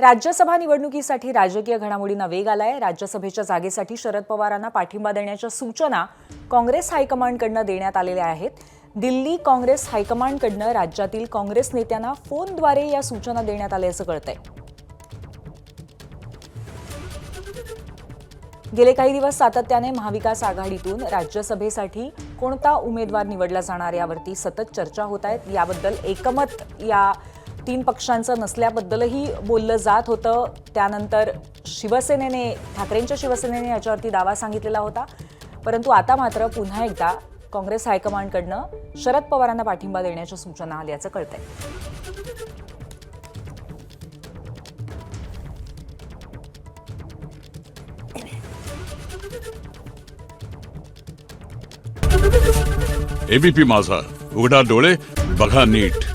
राज्यसभा निवडणुकीसाठी राजकीय घडामोडींना वेग आलाय। राज्यसभेच्या जागेसाठी शरद पवारांना पाठिंबा देण्याच्या सूचना काँग्रेस हायकमांडकडून देण्यात आलेल्या आहेत। दिल्ली काँग्रेस हायकमांडकडून राज्यातील काँग्रेस नेत्यांना फोनद्वारे या सूचना देण्यात आल्याचं कळतंय। गेले काही दिवस सातत्याने महाविकास आघाडीतून राज्यसभेसाठी कोणता उमेदवार निवडला जाणार यावरती सतत चर्चा होत आहेत। याबद्दल एकमत या तीन पक्षांचं नसल्याबद्दलही बोललं जात होतं। त्यानंतर ठाकरेंच्या शिवसेनेने याच्यावरती दावा सांगितलेला होता, परंतु आता मात्र पुन्हा एकदा काँग्रेस हायकमांडकडून शरद पवारांना पाठिंबा देण्याच्या सूचना आल्याचं कळतंय। एबीपी माझा, उघडा डोळे बघा नीट।